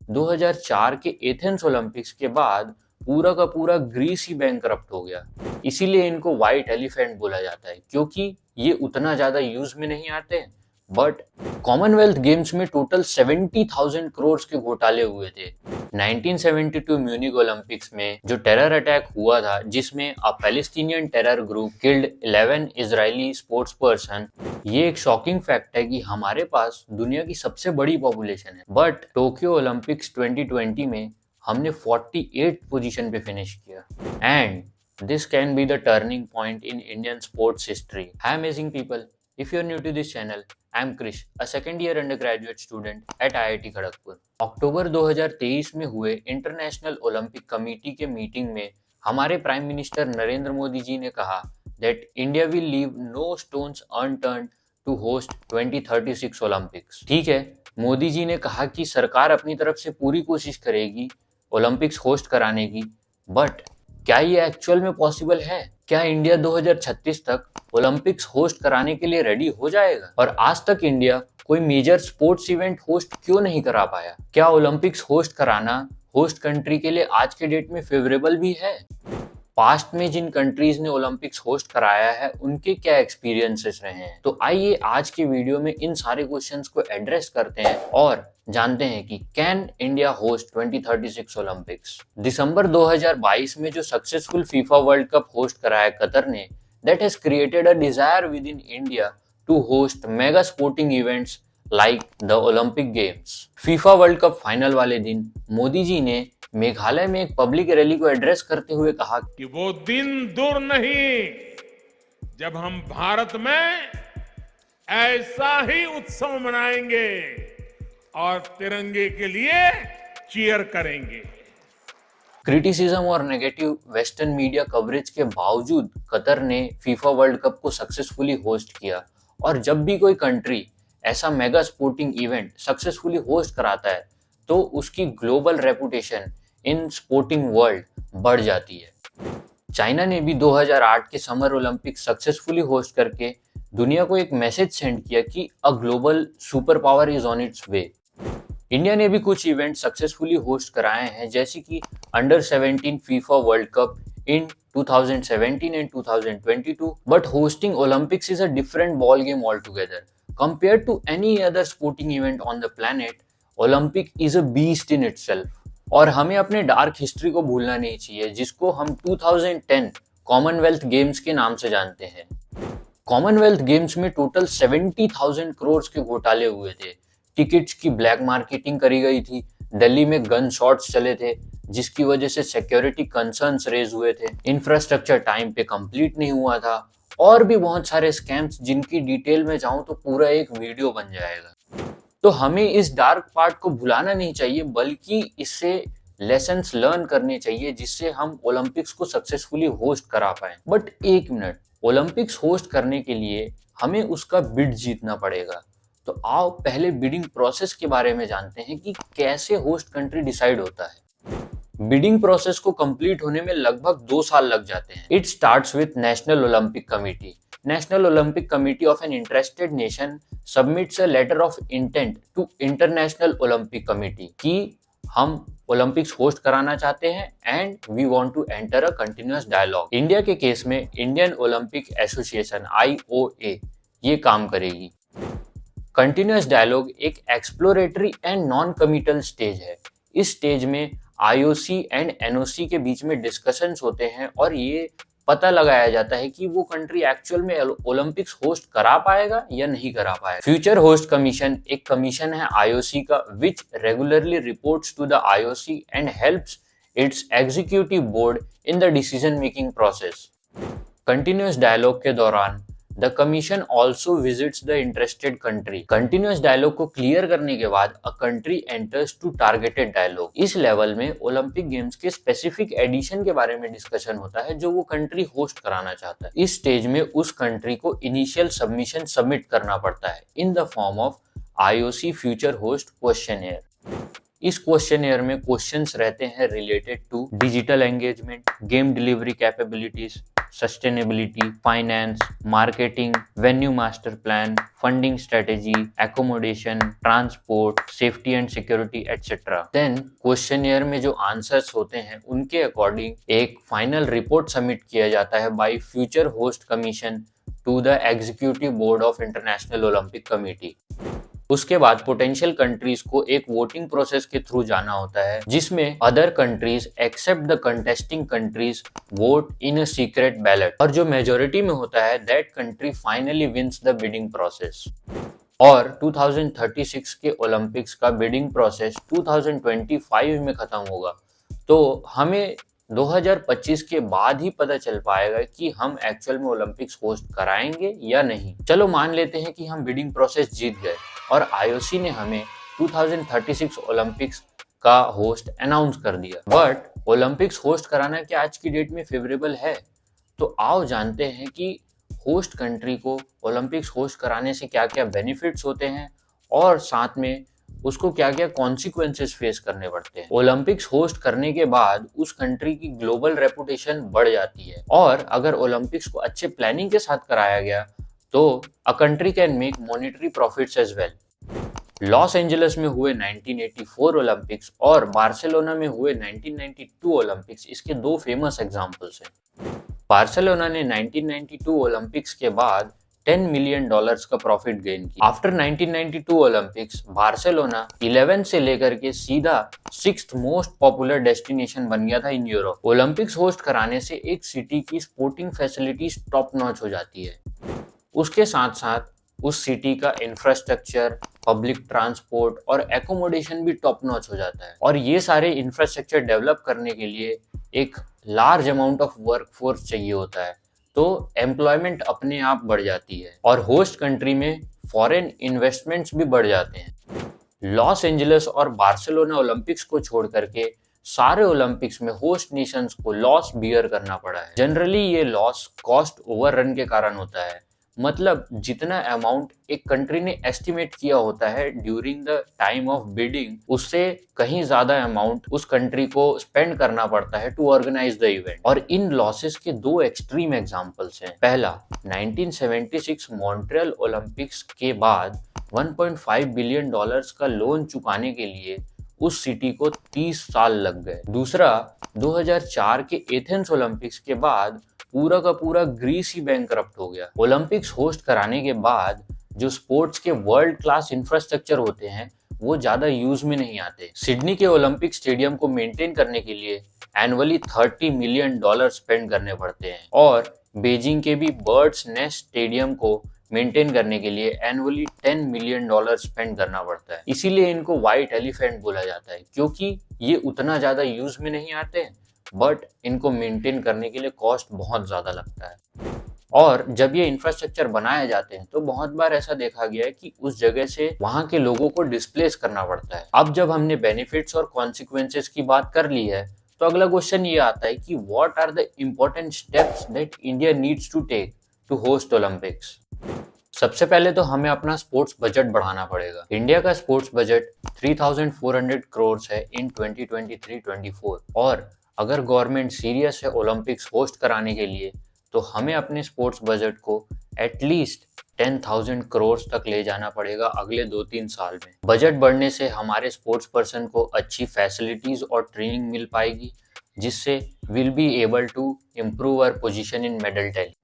2004 के Athens Olympics के बाद पूरा का पूरा ग्रीस ही बैंकरप्ट हो गया। इसीलिए इनको व्हाइट एलिफेंट बोला जाता है, क्योंकि ये उतना ज्यादा यूज में नहीं आते। बट कॉमनवेल्थ गेम्स में टोटल 70,000 करोड़ के घोटाले हुए थे। 1972 म्यूनिक ओलंपिक्स में जो टेरर अटैक हुआ था, जिसमें a Palestinian terror group killed 11 Israeli sports person, ये एक शॉकिंग फैक्ट है कि हमारे पास दुनिया की सबसे बड़ी पॉपुलेशन है, बट टोक्यो ओलंपिक्स 2020 में हमने 48 पोजीशन पे फिनिश किया। And this can be the turning point in Indian sports history. Hi amazing people, if you are new to this channel, I am Krish, a second year undergraduate student at IIT Kharagpur. October 2023 में हुए international Olympic committee के meeting में हमारे prime minister Narendra Modi ji ने कहा that India will leave no stones unturned to host 2036 Olympics. ठीक है, मोदी जी ने कहा कि सरकार अपनी तरफ से पूरी कोशिश करेगी ओलंपिक्स होस्ट कराने की, बट क्या ये एक्चुअल में पॉसिबल है? क्या इंडिया 2036 तक ओलंपिक्स होस्ट कराने के लिए रेडी हो जाएगा? और आज तक इंडिया कोई मेजर स्पोर्ट्स इवेंट होस्ट क्यों नहीं करा पाया? क्या ओलंपिक्स होस्ट कराना होस्ट कंट्री के लिए आज के डेट में फेवरेबल भी है? पास्ट में जिन कंट्रीज ने ओलंपिक्स होस्ट कराया है, उनके क्या एक्सपीरियंसेस रहे हैं? तो आइए आज के वीडियो में इन सारे क्वेश्चंस को एड्रेस करते हैं और जानते हैं कि कैन इंडिया होस्ट 2036 ओलंपिक्स। दिसंबर 2022 में जो successful FIFA World Cup host कराया कतर ने, that has created a desire within India to host mega sporting events like the Olympic Games. FIFA World Cup final वाले दिन मोदी जी ने मेघालय में एक पब्लिक रैली को एड्रेस करते हुए कहा कि वो दिन दूर नहीं जब हम भारत में ऐसा ही उत्सव मनाएंगे और तिरंगे के लिए चीयर करेंगे। क्रिटिसिज्म और नेगेटिव वेस्टर्न मीडिया कवरेज के बावजूद कतर ने फीफा वर्ल्ड कप को सक्सेसफुली होस्ट किया, और जब भी कोई कंट्री ऐसा mega sporting event successfully host कराता है तो उसकी ग्लोबल रेपुटेशन इन स्पोर्टिंग वर्ल्ड बढ़ जाती है। चाइना ने भी 2008 के समर ओलंपिक सक्सेसफुली होस्ट करके दुनिया को एक मैसेज सेंड किया कि a global super power is on it's way. India ने भी कुछ इवेंट सक्सेसफुली होस्ट कराए हैं, जैसे कि under 17 FIFA World cup in 2017 and 2022, but hosting Olympics is a different ball game all together. Compared to any other sporting event on the planet, Olympic is a beast in itself। और हमें अपने dark history को भूलना नहीं चाहिए, जिसको हम 2010 Commonwealth games के नाम से जानते हैं। कॉमनवेल्थ गेम्स में टोटल 70,000 करोड़ के घोटाले हुए थे। टिकट्स की ब्लैक मार्केटिंग करी गई थी, दिल्ली में गन शॉट्स चले थे जिसकी वजह से सिक्योरिटी कंसर्न्स रेज हुए थे, इंफ्रास्ट्रक्चर टाइम पे कंप्लीट नहीं हुआ था, और भी बहुत सारे स्कैम्स जिनकी डिटेल में जाऊं तो पूरा एक वीडियो बन जाएगा। तो हमें इस डार्क पार्ट को भुलाना नहीं चाहिए, बल्कि इससे लेसन्स लर्न करने चाहिए, जिससे हम ओलंपिक्स को सक्सेसफुली होस्ट करा पाए। बट एक मिनट, ओलंपिक्स होस्ट करने के लिए हमें उसका बिड जीतना पड़ेगा। तो आओ पहले बिडिंग प्रोसेस के बारे में जानते हैं कि कैसे होस्ट कंट्री डिसाइड होता है। बिडिंग प्रोसेस को कंप्लीट होने में लगभग 2 साल लग जाते हैं। It starts with National Olympic Committee. National Olympic Committee of an interested nation submits a letter of intent to International Olympic Committee कि हम ओलंपिक्स होस्ट कराना चाहते हैं and we want to enter a continuous dialogue. India के case में Indian Olympic Association IOA ये काम करेगी। कंटिन्यूअस डायलॉग एक exploratory and non committal stage है। इस स्टेज में IOC एंड NOC के बीच में डिस्कशंस होते हैं और ये पता लगाया जाता है कि वो कंट्री एक्चुअल में ओलंपिक्स होस्ट करा पाएगा या नहीं करा पाएगा। फ्यूचर होस्ट कमीशन एक कमीशन है IOC का, which regularly reports to the IOC and helps its executive board in the decision making process. Continuous dialogue के दौरान the commission also visits the interested country. Continuous dialogue को clear करने के बाद a country enters to targeted dialogue. इस level में Olympic games के specific addition के बारे में डिस्कशन होता है जो वो कंट्री होस्ट कराना चाहता है। इस स्टेज में उस कंट्री को इनिशियल सबमिशन सबमिट करना पड़ता है in the form of IOC future host questionnaire. इस क्वेश्चनएयर में क्वेश्चंस रहते हैं related to digital engagement, game delivery capabilities, sustainability, finance, marketing, venue master plan, funding strategy, accommodation, transport, safety and security etcetera. Then questionnaire में जो answers होते हैं उनके according एक फाइनल रिपोर्ट सबमिट किया जाता है by future host commission to the executive board of International Olympic Committee. उसके बाद पोटेंशियल कंट्रीज को एक वोटिंग प्रोसेस के थ्रू जाना होता है जिसमें other countries except the contesting countries vote in a secret ballot, और जो मेजोरिटी में होता है that country finally wins the bidding process. और 2036 के ओलंपिक्स का बिडिंग प्रोसेस 2025 में खत्म होगा, तो हमें 2025 के बाद ही पता चल पाएगा कि हम एक्चुअल में ओलंपिक्स होस्ट कराएंगे या नहीं। चलो मान लेते हैं कि हम बिडिंग प्रोसेस जीत गए और आईओसी ने हमें 2036 ओलंपिक्स का होस्ट अनाउंस कर दिया। बट ओलंपिक्स होस्ट कराना क्या आज की डेट में फेवरेबल है? तो आओ जानते हैं कि होस्ट कंट्री को ओलंपिक्स होस्ट कराने से क्या क्या बेनिफिट्स होते हैं और साथ में उसको क्या क्या कॉन्सिक्वेंसेस फेस करने पड़ते हैं। ओलंपिक्स होस्ट करने के बाद उस कंट्री की ग्लोबल रेपुटेशन बढ़ जाती है, और अगर ओलंपिक्स को अच्छे प्लानिंग के साथ कराया गया तो a country can make monetary profits as well. Los Angeles में हुए 1984 ओलंपिक्स और बार्सिलोना में हुए 1992 ओलंपिक्स इसके दो फेमस एग्जांपल्स हैं। बार्सिलोना ने 1992 ओलंपिक्स के बाद $10 मिलियन का प्रॉफिट गेन किया। आफ्टर 1992 ओलंपिक्स बार्सिलोना 11 से लेकर के सीधा 6th मोस्ट पॉपुलर डेस्टिनेशन बन गया था इन यूरोप। ओलंपिक्स होस्ट कराने से एक सिटी की स्पोर्टिंग फैसिलिटीज टॉप नॉच हो जाती है, उसके साथ साथ उस सिटी का इंफ्रास्ट्रक्चर, पब्लिक ट्रांसपोर्ट और एकोमोडेशन भी टॉप नॉच हो जाता है। और ये सारे इंफ्रास्ट्रक्चर डेवलप करने के लिए एक लार्ज अमाउंट ऑफ वर्कफोर्स चाहिए होता है, तो एम्प्लॉयमेंट अपने आप बढ़ जाती है और होस्ट कंट्री में फॉरेन इन्वेस्टमेंट्स भी बढ़ जाते हैं। लॉस एंजलिस और बार्सिलोना ओलंपिक्स को छोड़ करके सारे ओलंपिक्स में होस्ट नेशंस को लॉस बियर करना पड़ा है। जनरली ये लॉस कॉस्ट ओवररन के कारण होता है, मतलब जितना अमाउंट एक कंट्री ने एस्टिमेट किया होता है during the time of bidding, उससे कहीं ज्यादा अमाउंट उस कंट्री को स्पेंड करना पड़ता है टू ऑर्गेनाइज द इवेंट। और इन लॉसेस के दो एक्सट्रीम एग्जांपल्स हैं। पहला, 1976 मॉन्ट्रियल ओलंपिक्स के बाद $1.5 बिलियन का लोन चुकाने के लिए उस सिटी को 30 साल लग गए। दूसरा, 2004 के एथेंस ओलंपिक्स के बाद पूरा का पूरा ग्रीस ही बैंकरप्ट हो गया। ओलंपिक्स होस्ट कराने के बाद जो स्पोर्ट्स के वर्ल्ड क्लास इंफ्रास्ट्रक्चर होते हैं वो ज्यादा यूज में नहीं आते। सिडनी के ओलंपिक स्टेडियम को मेंटेन करने के लिए एनुअली $30 मिलियन स्पेंड करने पड़ते हैं, और बीजिंग के भी बर्ड्स नेस्ट स्टेडियम को मेंटेन करने के लिए एनुअली $10 मिलियन स्पेंड करना पड़ता है। इसीलिए इनको व्हाइट एलिफेंट बोला जाता है, क्योंकि ये उतना ज्यादा यूज में नहीं आते हैं बट इनको मेंटेन करने के लिए कॉस्ट बहुत ज्यादा लगता है। और जब ये इंफ्रास्ट्रक्चर बनाए जाते हैं तो बहुत बार ऐसा देखा गया है कि उस जगह से वहां के लोगों को डिस्प्लेस करना पड़ता है। अब जब हमने बेनिफिट्स और कॉन्सिक्वेंसेस की बात कर ली है तो अगला क्वेश्चन ये आता है कि what are the important steps that India needs to take to host Olympics. सबसे पहले तो हमें अपना स्पोर्ट्स बजट बढ़ाना पड़ेगा। इंडिया का स्पोर्ट्स बजट 3,400 करोड़ है इन 2023-24, और अगर गवर्नमेंट सीरियस है ओलंपिक्स होस्ट कराने के लिए तो हमें अपने स्पोर्ट्स बजट को एटलीस्ट 10,000 करोड़ तक ले जाना पड़ेगा अगले 2-3 साल में। बजट बढ़ने से हमारे स्पोर्ट्स पर्सन को अच्छी फैसिलिटीज और ट्रेनिंग मिल पाएगी, जिससे will be able to improve our position in medal tally.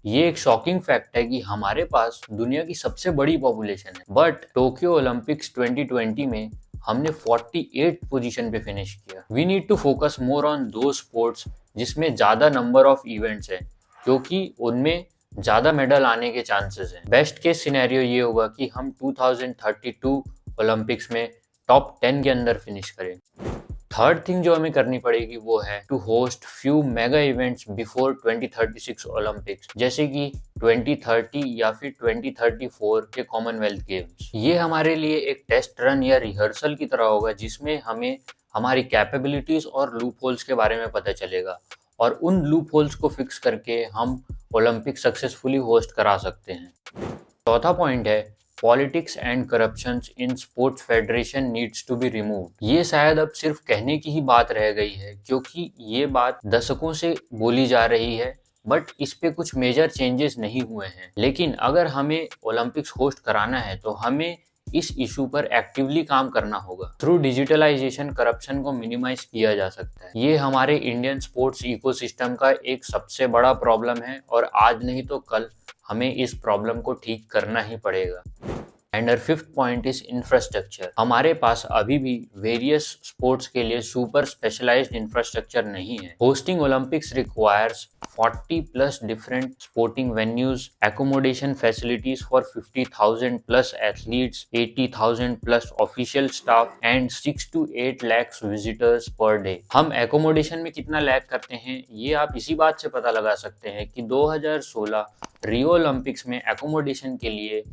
ये एक शॉकिंग फैक्ट है कि हमारे पास दुनिया की सबसे बड़ी पॉपुलेशन है, बट टोक्यो ओलंपिक्स 2020 में हमने 48 पोजीशन पे फिनिश किया। We need to focus more on दो स्पोर्ट्स जिसमें ज्यादा नंबर ऑफ इवेंट्स हैं, क्योंकि उनमें ज्यादा मेडल आने के चांसेस हैं। बेस्ट केस सिनेरियो ये होगा कि हम 2032 ओलंपिक्स में टॉप 10 के अंदर फिनिश करें। थर्ड थिंग जो हमें करनी पड़ेगी वो है to host few mega events before 2036 Olympics, जैसे कि 2030 या फिर 2034 के कॉमनवेल्थ गेम्स। ये हमारे लिए एक टेस्ट रन या रिहर्सल की तरह होगा, जिसमें हमें हमारी कैपेबिलिटीज और लूप होल्स के बारे में पता चलेगा, और उन लूप होल्स को फिक्स करके हम ओलंपिक सक्सेसफुली होस्ट करा सकते हैं। चौथा पॉइंट है politics and corruption in sports federation needs to be removed. ये शायद अब सिर्फ कहने की ही बात रह गई है, क्योंकि ये बात दशकों से बोली जा रही है, बट इस पे कुछ मेजर चेंजेस नहीं हुए हैं। लेकिन अगर हमें ओलंपिक्स होस्ट कराना है तो हमें इस इशू पर एक्टिवली काम करना होगा। थ्रू डिजिटलाइजेशन करप्शन को मिनिमाइज किया जा सकता है। ये हमारे इंडियन स्पोर्ट्स इकोसिस्टम का एक सबसे बड़ा प्रॉब्लम है और आज नहीं तो कल हमें इस प्रॉब्लम को ठीक करना ही पड़ेगा। And our fifth point is infrastructure. हमारे पास अभी भी वेरियस स्पोर्ट्स के लिए सुपर स्पेशलाइज्ड इंफ्रास्ट्रक्चर नहीं है। Hosting Olympics requires 40 plus different sporting venues, accommodation facilities for 50,000 plus athletes, 80,000 plus official staff and 6 to 8 lakhs visitors per day. हम accommodation में कितना लैग करते हैं ये आप इसी बात से पता लगा सकते हैं कि 2016 रियो ओलंपिक्स में एकोमोडेशन के लिए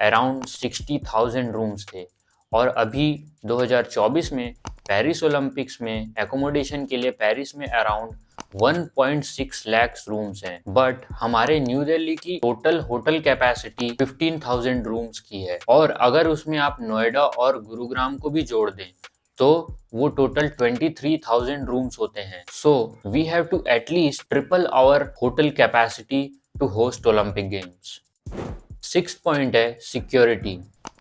अराउंड 60,000 रूम्स थे और अभी 2024 में पेरिस ओलंपिक्स में एकोमोडेशन के लिए पेरिस में अराउंड 1.6 लाख रूम्स हैं। बट हमारे न्यू दिल्ली की टोटल होटल कैपेसिटी 15,000 रूम्स की है और अगर उसमें आप नोएडा और गुरुग्राम को भी जोड़ दें तो वो टोटल 23,000 रूम्स होते हैं। So we have to at least triple our hotel capacity to host Olympic games. Sixth point है सिक्योरिटी।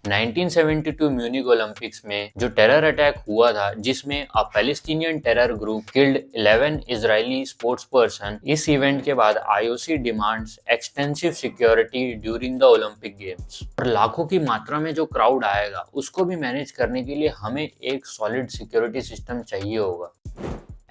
1972 म्यूनिक ओलंपिक्स में जो टेरर अटैक हुआ था जिसमें a Palestinian terror group killed 11 Israeli sports person, इस इवेंट के बाद IOC demands extensive security during the Olympic games. और लाखों की मात्रा में जो क्राउड आएगा उसको भी मैनेज करने के लिए हमें एक सॉलिड सिक्योरिटी सिस्टम चाहिए होगा।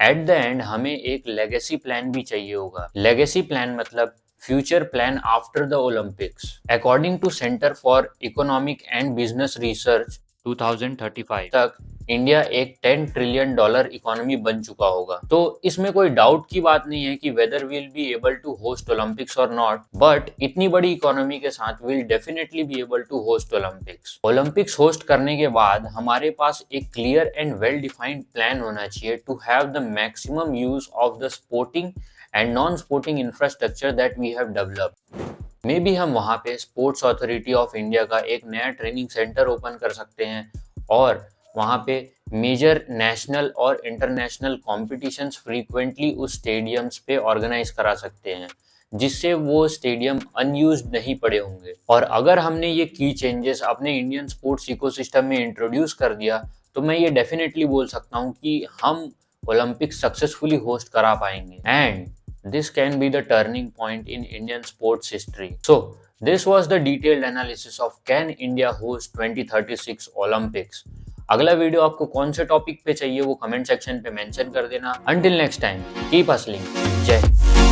एट द एंड हमें एक लेगेसी प्लान भी चाहिए होगा। लेगेसी प्लान मतलब future plan after the Olympics. According to Centre for Economic and Business Research 2035 तक इंडिया एक $10 ट्रिलियन इकोनॉमी बन चुका होगा। तो इसमें कोई डाउट की बात नहीं है कि whether will be able to host Olympics और नॉट, बट इतनी बड़ी इकोनॉमी के साथ will definitely be able to host Olympics. Olympics host करने के बाद हमारे पास एक clear and well defined plan होना चाहिए to have the maximum use of the sporting and non sporting infrastructure that we have developed. Maybe हम वहाँ पे स्पोर्ट्स अथॉरिटी ऑफ इंडिया का एक नया ट्रेनिंग सेंटर ओपन कर सकते हैं और वहाँ पे मेजर नेशनल और इंटरनेशनल कॉम्पिटिशन्स फ्रीक्वेंटली उस स्टेडियम्स पे ऑर्गेनाइज करा सकते हैं जिससे वो स्टेडियम अनयूज्ड नहीं पड़े होंगे। और अगर हमने ये की चेंजेस अपने इंडियन स्पोर्ट्स इकोसिस्टम में इंट्रोड्यूस कर दिया तो मैं ये डेफिनेटली बोल सकता हूँ कि हम ओलंपिक सक्सेसफुली होस्ट करा पाएंगे and this can be the turning point in Indian sports history. So, this was the detailed analysis of can India host 2036 Olympics. अगला वीडियो आपको कौन से टॉपिक पे चाहिए वो कमेंट सेक्शन पे मेंशन कर देना। Until next time, keep hustling. जय हिंद।